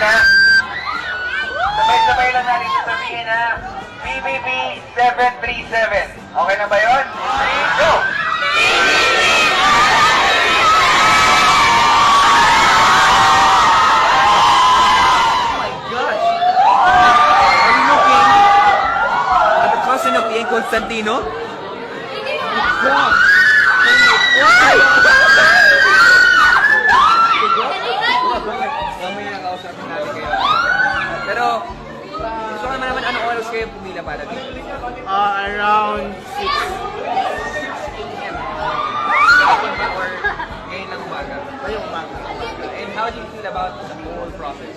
ha? Sabay-sabay lang natin sasabihin ha? PBB 737. Okay na ba yun? 3, go! Ian Constantino? Pero, gusto ko naman anong oras kayo pumila para dito? Around 6. Or ngayon lang umaga? Ngayong umaga. And how do you feel about the whole process?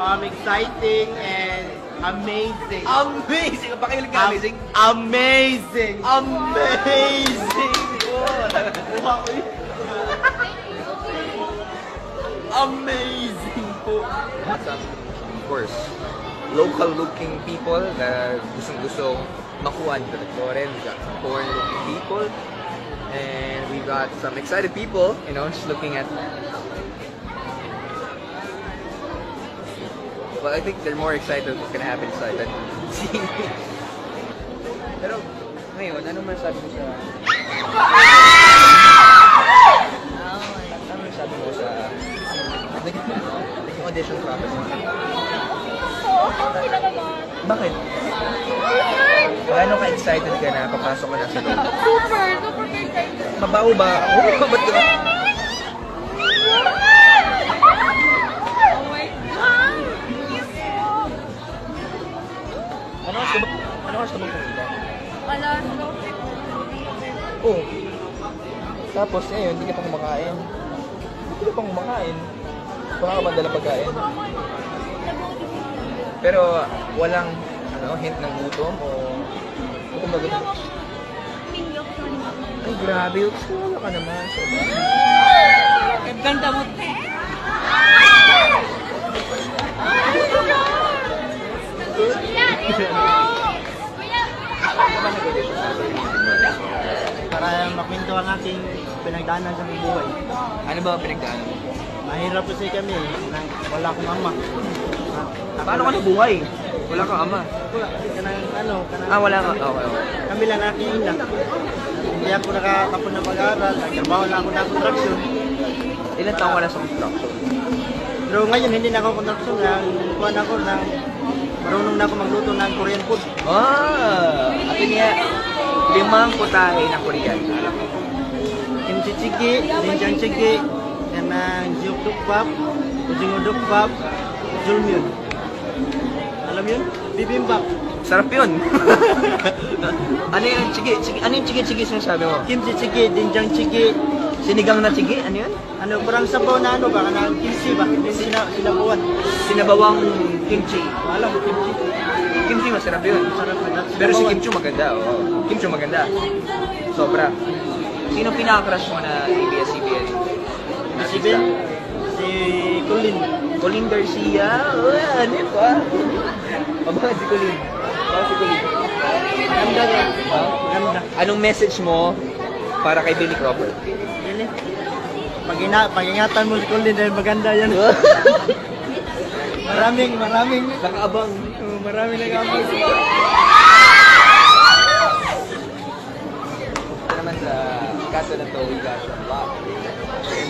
Exciting and amazing. Amazing! Pakilig ka amazing? Amazing! Amazing! Wow. Amazing po! Some, of course, local-looking people na gustong-gusto makuha nito ng foreign. We got some foreign-looking people. And we got some excited people, you know, just looking at. Well, I think they're more excited what's gonna happen inside than seeing me. Pero, ngayon, ano masasabi mo sa... Ano masasabi mo sa... Naging audition process mo? Okay na naman. Bakit? Paano ka-excited ka na papasok ka na sa loob? Super excited. Mabaho ba? Oo, ba't ka? Oh my God! Ano oras ka ba pumunta? Alas, no? Oo. Tapos ngayon, hindi ka pa kumakain. Hindi ka pa kumakain. Wala ka ba dalang pagkain? Pero walang hint ng gutom o gutom na gutom? Ay, grabe. Wala ka naman. Ang ganda mo, te. Para makwento ang aking pinagdaanan sa buhay. Ano ba ang pinagdaanan mo? Mahirap kasi kami. Wala akong ama. Paano ka nabuhay? Wala kang ama. Wala ka. Okay. Kami lang aking ina. Hindi ako nakakapon ng pag-aaral. Nagtrabaho na ako ng construction. Ilan taong ka na sa construction? Pero ngayon hindi na ako construction. Kuhan ako ng marunong na ako magluto ng Korean food. Atin nga, 5 putahe ng Korean. Kimchi jjigae, doenjang jjigae, kanang jjukdukbap, ujingudukbap, julmyeon. Alam yun? Bibimbap. Sarap yun. Ano yung chigi? Ano yung chigi sinasabi mo? Kimchi jjigae, doenjang jjigae. Sinigang na chigi? Ano yun? Ano, parang sabaw na ano ba? Kanang kimchi ba? Sinabawan. Sinabawang kimchi. Alam mo, kimchi. Kimchi masarap yun. Sarap na. Pero si Kimchi maganda. Oo. Kimchi maganda. Sobra. Sino pinaka-crush mo na ABS-CBN? Si Ben, si Colin. Colin Garcia? Ano yun ba? Bakit si Colin? Bakit si Colin? Ganda rin. Ganda. Anong message mo para kay Billy Crawford? Really? Pag-ingatan mo si Colin dahil maganda yan. maraming. Nakaabang. Maraming nag-amay. Ito naman sa kaso na to, we got some lot.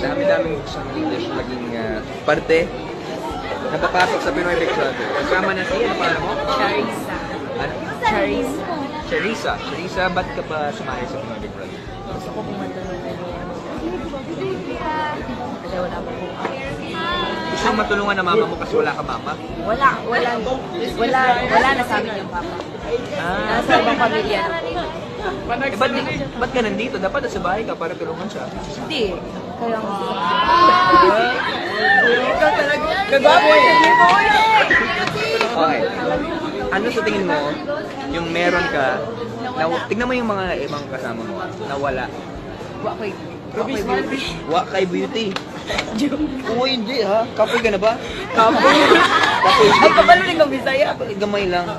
Dami-daming siyang English maging parte na papasok sa Pinoy Big Brother. Kasama na siya, ano pa mo? Charissa. Ano? Charissa. Charissa, ba't ka pa sumali sa Pinoy Big Brother? Gusto ko pumunta ng kasi wala pa po. Gusto mo matulungan na mama mo kasi wala ka mama? Wala na sa amin yung papa. Nasa ibang pamilya na po. Ba't ka nandito? Dapat nasa bahay ka para tulungan siya. Hindi. Kaya nga. Ikaw talaga. Kagwapo eh. Okay. Ano sa tingin mo, yung meron ka, tignan mo yung mga ibang kasama mo, nawala. Wakay beauty. Oo, hindi ha. Kapoy ka na ba? Kapoy. Ay, kabalo rin kang Bisaya. Gamay lang.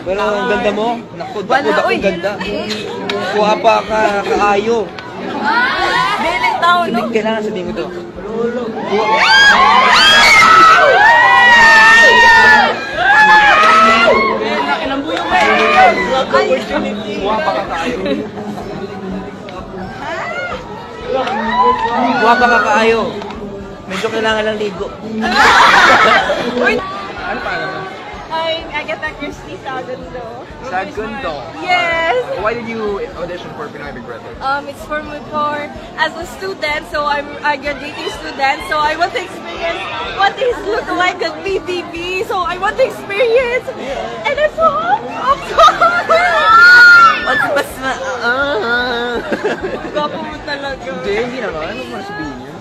Pero ang ganda mo. Naku, ako ganda. Kuha pa ka, kaayo. Dili tao, no? Kailangan sabihin ko to. Guwapa ka tayo. Guwapa ka kaayo. Medyo kailangan lang ligo. Ano pa naman? I'm Agatha Christie Sagundo. Sagundo. Yes. Why did you audition for Pinoy Big Brother? It's for as a student, so I'm a graduating student, so I want to experience what it look like at BTV, so I want to experience, and I'm so Mas Gwapo mo talaga. Hindi naman. Ano mo sabihin yun?